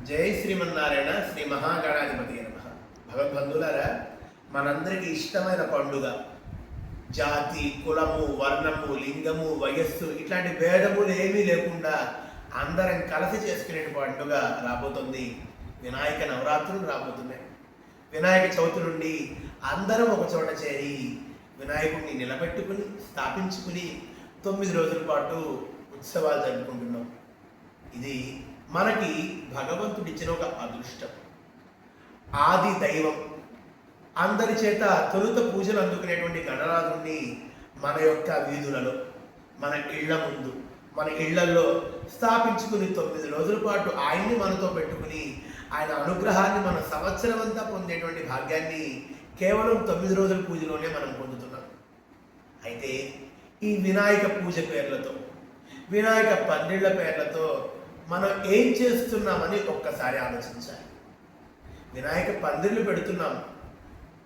జై శ్రీమన్నారాయణ. శ్రీ మహాగణాధిపతి నమః. భగవద్బంధులారా, మనందరికీ ఇష్టమైన పండుగ. జాతి, కులము, వర్ణము, లింగము, వయస్సు ఇట్లాంటి భేదములు ఏమీ లేకుండా అందరం కలిసి చేసుకునే పండుగ రాబోతుంది. వినాయక నవరాత్రులు రాబోతున్నాయి. వినాయక చవితి నుండి అందరం ఒక చోట చేరి వినాయకుడిని నిలబెట్టుకుని స్థాపించుకుని 9 రోజుల పాటు ఉత్సవాలు జరుపుకుంటున్నాం. ఇది మనకి భగవంతుడిచ్చిన ఒక అదృష్టం. ఆది దైవం అందరి చేత తొలుత పూజలు అందుకునేటువంటి గణనాథుడిని మన యొక్క వీధులలో, మన ఇళ్ల ముందు, మన ఇళ్లలో స్థాపించుకుని 9 రోజుల పాటు ఆయన్ని మనతో పెట్టుకుని ఆయన అనుగ్రహాన్ని మన సంవత్సరం అంతా పొందేటువంటి భాగ్యాన్ని కేవలం 9 రోజుల పూజలోనే మనం పొందుతున్నాం. అయితే ఈ వినాయక పూజ పేర్లతో, వినాయక పందిళ్ళ పేర్లతో మనం ఏం చేస్తున్నామని ఒక్కసారి ఆలోచించాలి. వినాయక పందిర్లు పెడుతున్నాం,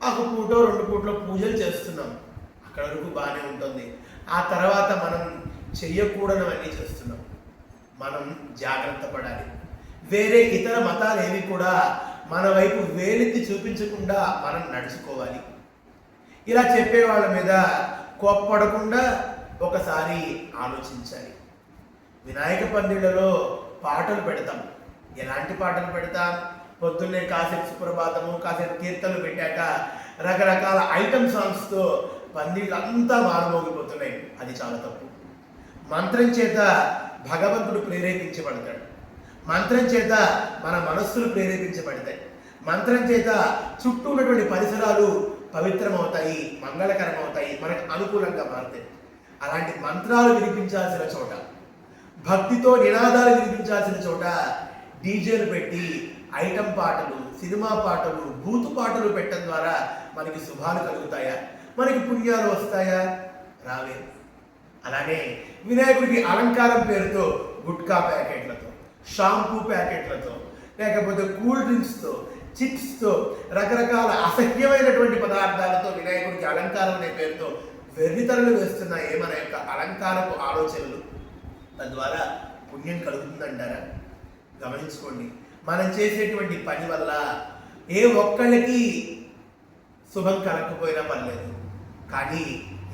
ఒక పూటో 2 పూటలో పూజలు చేస్తున్నాం, అక్కడ వరకు బాగానే ఉంటుంది. ఆ తర్వాత మనం చెయ్యకూడనివన్నీ చేస్తున్నాం. మనం జాగ్రత్త పడాలి. వేరే ఇతర మతాలు ఏవి కూడా మన వైపు వేలెత్తి చూపించకుండా మనం నడుచుకోవాలి. ఇలా చెప్పే వాళ్ళ మీద కోప్పడకుండా ఒకసారి ఆలోచించాలి. వినాయక పందిళ్లలో పాటలు పెడతాం. ఎలాంటి పాటలు పెడతాం? పొద్దున్నే కాసేపు సుప్రభాతము, కాసేపు కీర్తనలు పెట్టాక రకరకాల ఐటమ్ సాంగ్స్తో పందిళ్ళంతా మారుమోగిపోతున్నాయి. అది చాలా తప్పు. మంత్రం చేత భగవంతుడు ప్రేరేపించబడతాడు. మంత్రం చేత మన మనస్సులు ప్రేరేపించబడతాయి. మంత్రం చేత చుట్టూ ఉన్నటువంటి పరిసరాలు పవిత్రమవుతాయి, మంగళకరమవుతాయి, మనకు అనుకూలంగా మారుతాయి. అలాంటి మంత్రాలు వినిపించాల్సిన చోట, భక్తితో నినాదాలు వినిపించాల్సిన చోట డీజేలు పెట్టి ఐటమ్ పాటలు, సినిమా పాటలు, బూతు పాటలు పెట్టడం ద్వారా మనకి శుభాలు కలుగుతాయా? మనకి పుణ్యాలు వస్తాయా? రావే. అలానే వినాయకుడికి అలంకారం పేరుతో గుట్కా ప్యాకెట్లతో, షాంపూ ప్యాకెట్లతో, లేకపోతే కూల్ డ్రింక్స్తో, చిప్స్తో, రకరకాల అసహ్యమైనటువంటి పదార్థాలతో వినాయకుడికి అలంకారం అనే పేరుతో వెర్రితరలు వేస్తున్నాయి మన యొక్క అలంకారపు ఆలోచనలు. తద్వారా పుణ్యం కలుగుతుందంటారా? గమనించుకోండి. మనం చేసేటువంటి పని వల్ల ఏ ఒక్కళ్ళకి శుభం కలగకపోయినా పర్లేదు, కానీ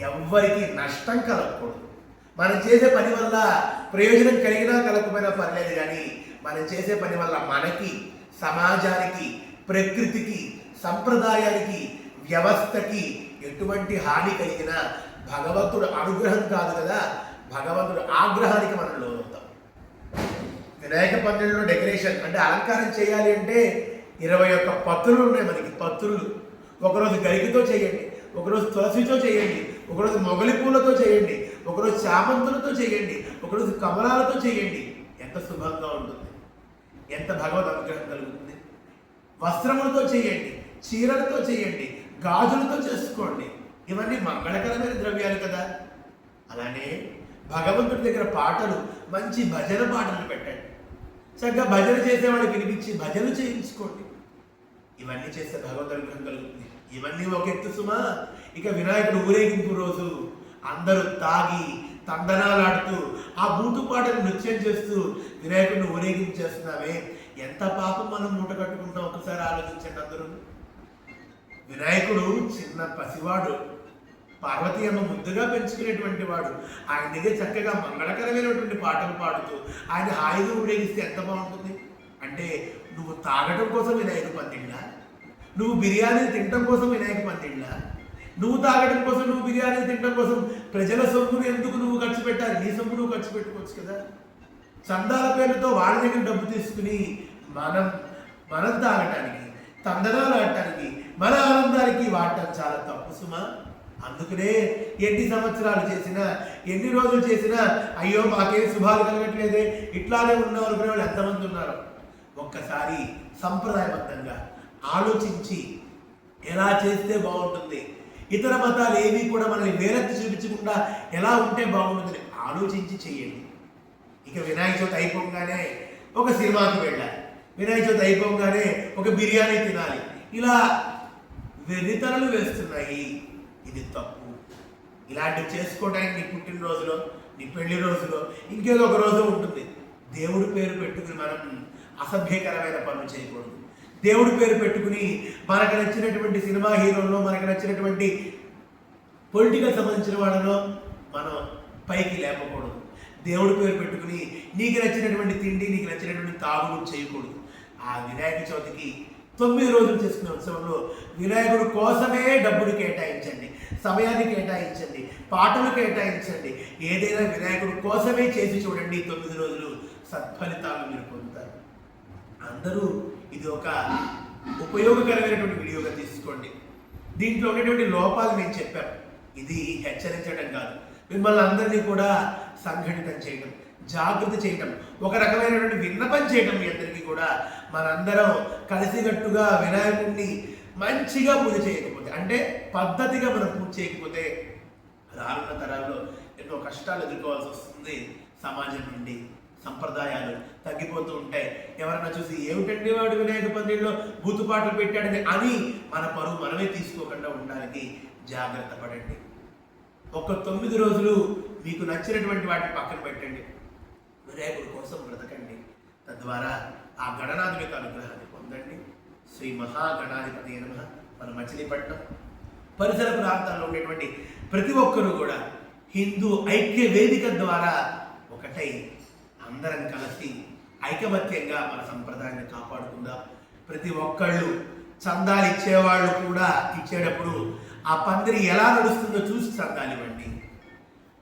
ఎవ్వరికి నష్టం కలగకూడదు. మనం చేసే పని వల్ల ప్రయోజనం కలిగినా కలగకపోయినా పర్లేదు, కానీ మనం చేసే పని వల్ల మనకి, సమాజానికి, ప్రకృతికి, సంప్రదాయానికి, వ్యవస్థకి ఎటువంటి హాని కలిగినా భగవంతుడు అనుగ్రహం కాదు కదా, భగవంతుడు ఆగ్రహానికి మనం లోనవుతాం. వినాయక పందిళ్ళలో డెకరేషన్ అంటే అలంకారం చేయాలి అంటే 21 పత్రులు ఉన్నాయి మనకి. పత్రులు ఒకరోజు గరికతో చేయండి, ఒకరోజు తులసితో చేయండి, ఒకరోజు మొగలి పూలతో చేయండి, ఒకరోజు చామంతులతో చేయండి, ఒకరోజు కమలాలతో చేయండి. ఎంత శుభంగా ఉంటుంది, ఎంత భగవద్ అనుగ్రహం కలుగుతుంది. వస్త్రములతో చేయండి, చీరలతో చేయండి, గాజులతో చేసుకోండి. ఇవన్నీ మంగళకరమైన ద్రవ్యాలు కదా. అలానే భగవంతుడి దగ్గర పాటలు, మంచి భజన పాటలు పెట్టండి. చక్కగా భజన చేసేవాడికి వినిపించి భజన చేయించుకోండి. ఇవన్నీ చేస్తే భగవద్ అనుగ్రహం కలుగుతుంది. ఇవన్నీ ఒక ఎత్తు సుమా. ఇక వినాయకుడు ఊరేగింపు రోజు అందరూ తాగి తందనాలాడుతూ ఆ బూతు పాటలు నృత్యం చేస్తూ వినాయకుడిని ఊరేగింపు చేస్తున్నామే, ఎంత పాపం మనం మూట కట్టుకుంటాం ఒకసారి ఆలోచించండి అందరూ. వినాయకుడు చిన్న పసివాడు, పార్వతీ అమ్మ ముద్దుగా పెంచుకునేటువంటి వాడు. ఆయన దగ్గర చక్కగా మంగళకరమైనటువంటి పాటలు పాడుతూ ఆయన హాయిగా ఊరేగిస్తే ఎంత బాగుంటుంది. అంటే నువ్వు తాగడం కోసం వినాయక పందిళ్ళా? నువ్వు బిర్యానీ తినడం కోసం వినాయక పందిళ్ళా? నువ్వు తాగడం కోసం, నువ్వు బిర్యానీ తినడం కోసం ప్రజల సొమ్మును ఎందుకు నువ్వు ఖర్చు పెట్టాలి? నీ సొమ్ము నువ్వు ఖర్చు పెట్టుకోవచ్చు కదా. చందాల పేరుతో వాళ్ళ దగ్గర డబ్బు తీసుకుని మనం తాగటానికి, తందనాలు ఆడటానికి, మన ఆనందానికి వాడటం చాలా తప్పు సుమా. అందుకనే ఎన్ని సంవత్సరాలు చేసినా, ఎన్ని రోజులు చేసినా అయ్యో మాకేం శుభాలు కలగట్లేదే, ఇట్లానే ఉన్నారు వాళ్ళు ఎంతమంది ఉన్నారు. ఒక్కసారి సంప్రదాయబద్ధంగా ఆలోచించి ఎలా చేస్తే బాగుంటుంది, ఇతర మతాలు ఏవి కూడా మనల్ని వేలెత్తి చూపించకుండా ఎలా ఉంటే బాగుంటుందని ఆలోచించి చెయ్యండి. ఇక వినాయక చవితి అయిపోగానే ఒక సినిమాకి వెళ్ళాలి, వినాయక చవితి అయిపోగానే ఒక బిర్యానీ తినాలి, ఇలా వెర్రితరలు వేస్తున్నాయి. ఇది తప్పు. ఇలాంటివి చేసుకోవడానికి నీ పుట్టినరోజులో, నీ పెళ్లి రోజులో, ఇంకేదో ఒక రోజు ఉంటుంది. దేవుడి పేరు పెట్టుకుని మనం అసభ్యకరమైన పనులు చేయకూడదు. దేవుడి పేరు పెట్టుకుని మనకు నచ్చినటువంటి సినిమా హీరోల్లో, మనకు నచ్చినటువంటి పొలిటికల్ సంబంధించిన వాళ్ళలో మనం పైకి లేపకూడదు. దేవుడి పేరు పెట్టుకుని నీకు నచ్చినటువంటి తిండి, నీకు నచ్చినటువంటి తాగుడు చేయకూడదు. ఆ వినాయక చవితికి 9 రోజులు చేసుకునే ఉత్సవంలో వినాయకుడు కోసమే డబ్బులు కేటాయించండి, సమయాన్ని కేటాయించండి, పాటలు కేటాయించండి. ఏదైనా వినాయకుడు కోసమే చేసి చూడండి. 9 రోజులు సత్ఫలితాలు మీరు పొందుతారు. అందరూ ఇది ఒక ఉపయోగకరమైనటువంటి వీడియోగా తీసుకోండి. దీంట్లో ఉన్నటువంటి లోపాలు నేను చెప్పాను. ఇది హెచ్చరించడం కాదు, మిమ్మల్ని అందరినీ కూడా సంఘటితం చేయడం, జాగృతి చేయడం, ఒక రకమైనటువంటి విన్నపం చేయడం. మీ అందరికీ కూడా మనందరం కలిసికట్టుగా వినాయకుడిని మంచిగా పూజ చేయకపోతే, అంటే పద్ధతిగా మనం పూజ చేయకపోతే రానున్న తరాల్లో ఎన్నో కష్టాలు ఎదుర్కోవాల్సి వస్తుంది. సమాజం నుండి సంప్రదాయాలు తగ్గిపోతూ ఉంటాయి. ఎవరన్నా చూసి ఏమిటండి వాడు వినాయక పందిరిలో బూతుపాటలు పెట్టాడని అని మన పరువు మనమే తీసుకోకుండా ఉండడానికి జాగ్రత్త పడండి. ఒక 9 రోజులు మీకు నచ్చినటువంటి వాటిని పక్కన పెట్టండి, వినాయకుడి కోసం బ్రతకండి. తద్వారా ఆ గణనాథుని యొక్క అనుగ్రహాన్ని పొందండి. శ్రీ మహాగణాధిపతి నమః. మన మచిలీపట్నం పరిసర ప్రాంతాల్లో ఉండేటువంటి ప్రతి ఒక్కరూ కూడా హిందూ ఐక్య వేదిక ద్వారా ఒకటై అందరం కలిసి ఐకమత్యంగా మన సంప్రదాయాన్ని కాపాడుకుందాం. ప్రతి ఒక్కళ్ళు చందాలు ఇచ్చేవాళ్ళు కూడా ఇచ్చేటప్పుడు ఆ పందిరి ఎలా నడుస్తుందో చూసి చందాలు ఇవ్వండి.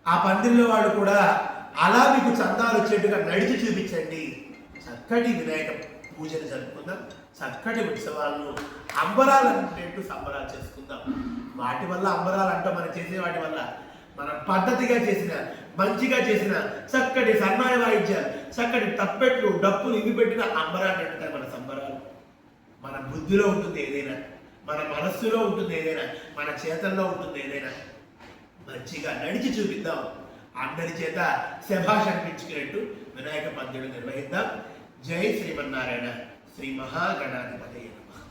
ఆ పందిరిలో వాళ్ళు కూడా అలా మీకు చందాలు వచ్చేట్టుగా నడిచి చూపించండి. చక్కటి వినాయక పూజను జరుపుకుందాం. చక్కటి ఉత్సవాలను అంబరాలు అంటే సంబరాలు చేసుకుందాం. వాటి వల్ల అంబరాలు అంటూ మనం చేసే వాటి వల్ల మనం పద్ధతిగా చేసిన, మంచిగా చేసిన చక్కటి సన్నాయ వాయిద్యాలు, చక్కటి తప్పెట్లు, డప్పులు ఇవి పెట్టిన అంబరాలు అంటే మన సంబరాలు. మన బుద్ధిలో ఉంటుంది ఏదైనా, మన మనస్సులో ఉంటుంది ఏదైనా, మన చేతల్లో ఉంటుంది ఏదైనా. మంచిగా నడిచి చూపిద్దాం. అందరి చేత శభాష్ అనిపించుకున్నట్టు వినాయక పందిళ్ళు నిర్వహిద్దాం. జై శ్రీమన్నారాయణ. శ్రీ మహాగణాధిపతయే నమః.